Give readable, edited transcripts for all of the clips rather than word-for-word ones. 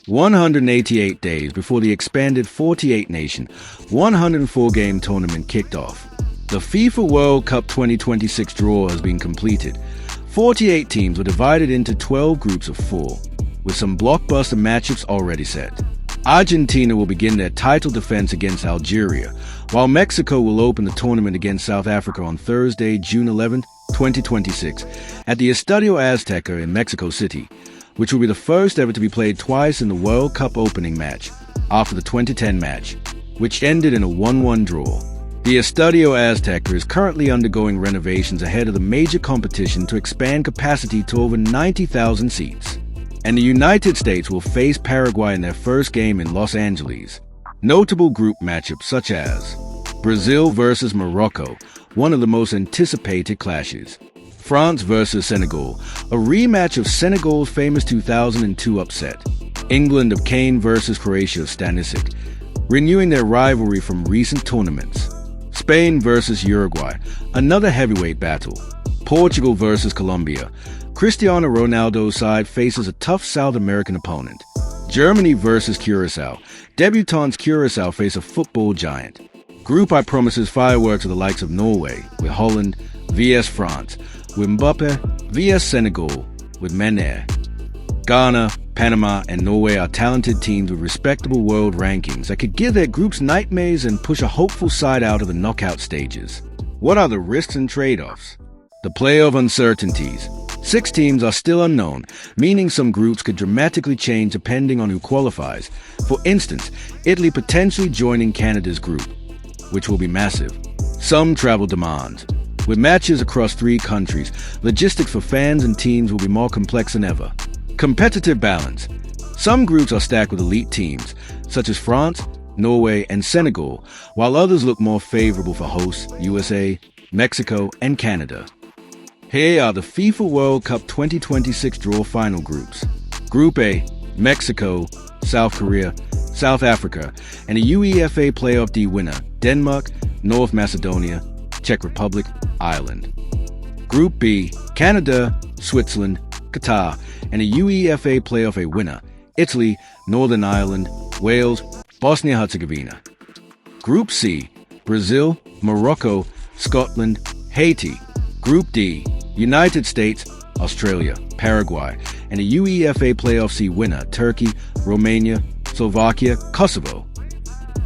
188 days before the expanded 48-nation, 104-game tournament kicked off. The FIFA World Cup 2026 draw has been completed. 48 teams were divided into 12 groups of 4, with some blockbuster matchups already set. Argentina will begin their title defense against Algeria, while Mexico will open the tournament against South Africa on Thursday, June 11, 2026, at the Estadio Azteca in Mexico City, which will be the first ever to be played twice in the World Cup opening match, after the 2010 match, which ended in a 1-1 draw. The Estadio Azteca is currently undergoing renovations ahead of the major competition to expand capacity to over 90,000 seats. And the United States will face Paraguay in their first game in Los Angeles. Notable group matchups such as Brazil versus Morocco, one of the most anticipated clashes. France versus Senegal, a rematch of Senegal's famous 2002 upset. England of Kane versus Croatia of Stanisic, renewing their rivalry from recent tournaments. Spain versus Uruguay, another heavyweight battle. Portugal versus Colombia. Cristiano Ronaldo's side faces a tough South American opponent. Germany versus Curacao. Debutants Curacao face a football giant. Group I promises fireworks of the likes of Norway, with Holland, vs France, with Mbappe, vs Senegal, with Mane. Ghana, Panama, and Norway are talented teams with respectable world rankings that could give their groups nightmares and push a hopeful side out of the knockout stages. What are the risks and trade-offs? The playoff uncertainties. 6 teams are still unknown, meaning some groups could dramatically change depending on who qualifies. For instance, Italy potentially joining Canada's group, which will be massive. Some travel demands. With matches across 3 countries, logistics for fans and teams will be more complex than ever. Competitive balance. Some groups are stacked with elite teams, such as France, Norway, and Senegal, while others look more favorable for hosts USA, Mexico, and Canada. Here are the FIFA World Cup 2026 draw final groups. Group A, Mexico, South Korea, South Africa, and a UEFA Playoff D winner, Denmark, North Macedonia, Czech Republic, Ireland. Group B, Canada, Switzerland, Qatar, and a UEFA Playoff A winner, Italy, Northern Ireland, Wales, Bosnia-Herzegovina. Group C, Brazil, Morocco, Scotland, Haiti. Group D, United States, Australia, Paraguay, and a UEFA Playoff C winner, Turkey, Romania, Slovakia, Kosovo.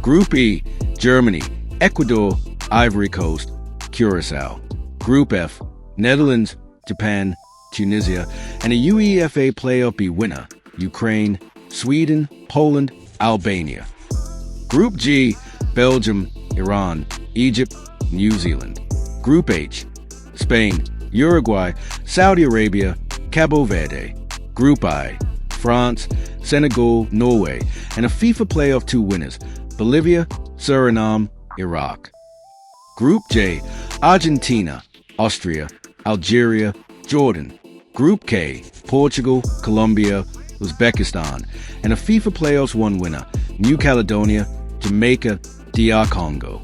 Group E, Germany, Ecuador, Ivory Coast, Curacao. Group F, Netherlands, Japan, Tunisia, and a UEFA Playoff B winner, Ukraine, Sweden, Poland, Albania. Group G, Belgium, Iran, Egypt, New Zealand. Group H, Spain, Uruguay, Saudi Arabia, Cabo Verde. Group I, France, Senegal, Norway, and a FIFA Playoff 2 winners, Bolivia, Suriname, Iraq. Group J, Argentina, Austria, Algeria, Jordan. Group K, Portugal, Colombia, Uzbekistan, and a FIFA Playoffs 1 winner, New Caledonia, Jamaica, DR Congo.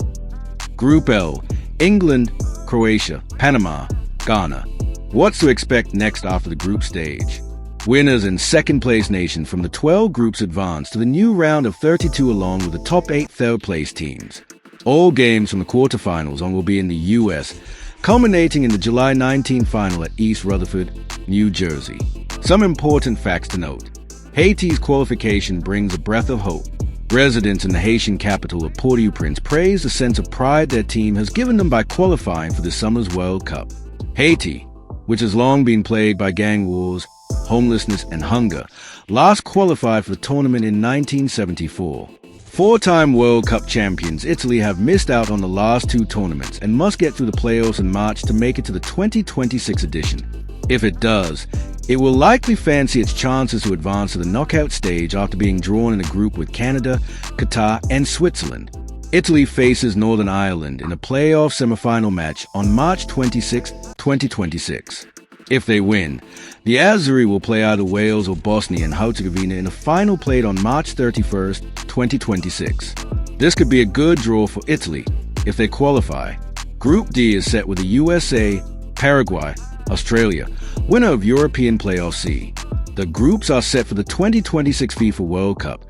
Group L, England, Croatia, Panama, Ghana. What's to expect next after the group stage? Winners and second-place nations from the 12 groups advance to the new round of 32 along with the top 8 third-place teams. All games from the quarterfinals on will be in the U.S., culminating in the July 19 final at East Rutherford, New Jersey. Some important facts to note. Haiti's qualification brings a breath of hope. Residents in the Haitian capital of Port-au-Prince praise the sense of pride their team has given them by qualifying for this summer's World Cup. Haiti, which has long been plagued by gang wars, homelessness, and hunger, last qualified for the tournament in 1974. 4-time World Cup champions Italy have missed out on the last 2 tournaments and must get through the playoffs in March to make it to the 2026 edition. If it does, it will likely fancy its chances to advance to the knockout stage after being drawn in a group with Canada, Qatar, and Switzerland. Italy faces Northern Ireland in a playoff semifinal match on March 26, 2026. If they win, the Azzurri will play either Wales or Bosnia and Herzegovina in a final played on March 31, 2026. This could be a good draw for Italy if they qualify. Group D is set with the USA, Paraguay, Australia, winner of European Playoff C, The groups are set for the 2026 FIFA World Cup,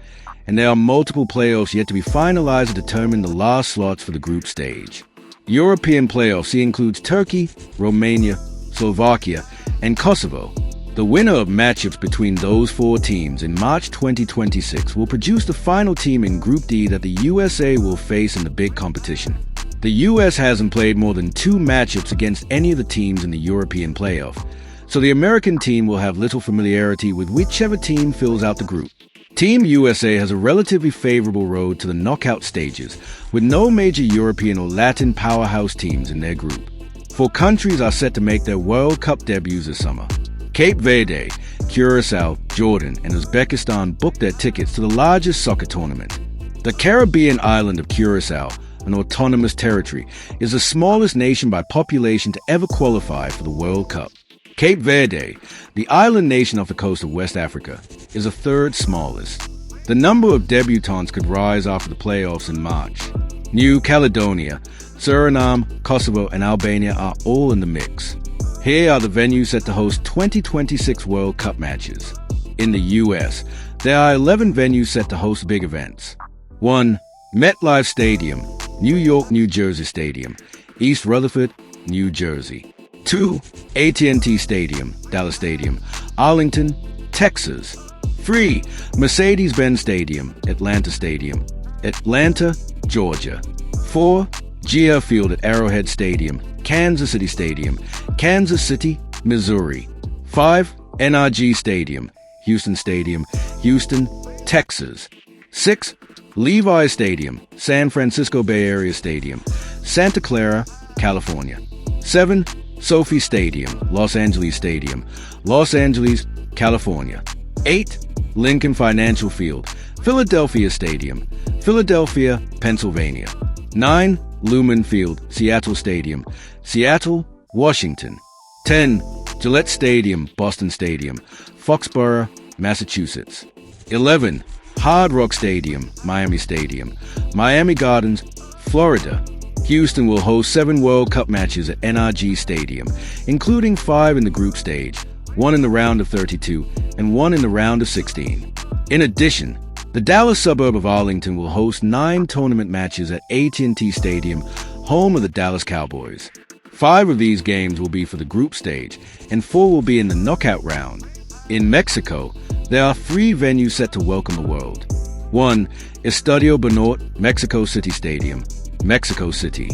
and there are multiple playoffs yet to be finalized to determine the last slots for the group stage. European playoffs includes Turkey, Romania, Slovakia, and Kosovo. The winner of matchups between those four teams in March 2026 will produce the final team in Group D that the USA will face in the big competition. The US hasn't played more than 2 matchups against any of the teams in the European playoff, so the American team will have little familiarity with whichever team fills out the group. Team USA has a relatively favorable road to the knockout stages, with no major European or Latin powerhouse teams in their group. 4 countries are set to make their World Cup debuts this summer. Cape Verde, Curacao, Jordan, and Uzbekistan booked their tickets to the largest soccer tournament. The Caribbean island of Curacao, an autonomous territory, is the smallest nation by population to ever qualify for the World Cup. Cape Verde, the island nation off the coast of West Africa, is the 3rd smallest. The number of debutants could rise after the playoffs in March. New Caledonia, Suriname, Kosovo, and Albania are all in the mix. Here are the venues set to host 2026 World Cup matches. In the US, there are 11 venues set to host big events. 1. MetLife Stadium, New York, New Jersey Stadium, East Rutherford, New Jersey. 2. AT&T Stadium, Dallas Stadium, Arlington, Texas. 3. Mercedes-Benz Stadium, Atlanta Stadium, Atlanta, Georgia. 4. GR Field at Arrowhead Stadium, Kansas City Stadium, Kansas City, Missouri. 5. NRG Stadium, Houston Stadium, Houston, Texas. 6. Levi Stadium, San Francisco Bay Area Stadium, Santa Clara, California. 7. Sophie Stadium, Los Angeles Stadium, Los Angeles, California. 8. Lincoln Financial Field, Philadelphia Stadium, Philadelphia, Pennsylvania. 9. Lumen Field, Seattle Stadium, Seattle, Washington. 10. Gillette Stadium, Boston Stadium, Foxborough, Massachusetts. 11. Hard Rock Stadium, Miami Stadium, Miami Gardens, Florida. Houston will host 7 World Cup matches at NRG Stadium, including 5 in the group stage, 1 in the round of 32, and 1 in the round of 16. In addition, the Dallas suburb of Arlington will host 9 tournament matches at AT&T Stadium, home of the Dallas Cowboys. 5 of these games will be for the group stage, and 4 will be in the knockout round. In Mexico, there are 3 venues set to welcome the world. 1. Estadio Banorte, Mexico City Stadium, Mexico City.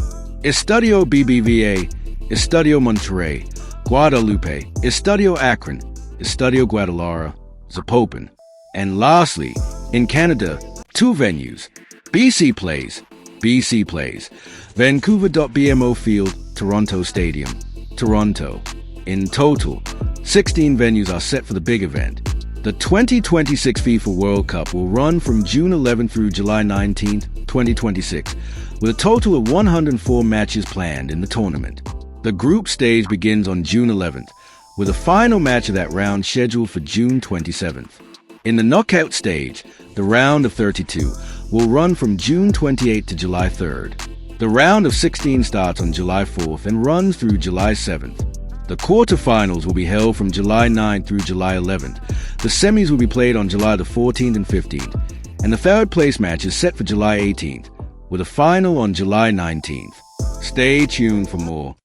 Estadio BBVA, Estadio Monterrey, Guadalupe, Estadio Akron, Estadio Guadalajara, Zapopan. And lastly, in Canada, 2 venues. BC Plays, Vancouver.BMO Field, Toronto Stadium, Toronto. In total, 16 venues are set for the big event. The 2026 FIFA World Cup will run from June 11 through July 19, 2026, with a total of 104 matches planned in the tournament. The group stage begins on June 11th, with a final match of that round scheduled for June 27th. In the knockout stage, the round of 32 will run from June 28 to July 3rd. The round of 16 starts on July 4th and runs through July 7th. The quarterfinals will be held from July 9th through July 11th. The semis will be played on July the 14th and 15th, and the third place match is set for July 18th, with a final on July 19th. Stay tuned for more.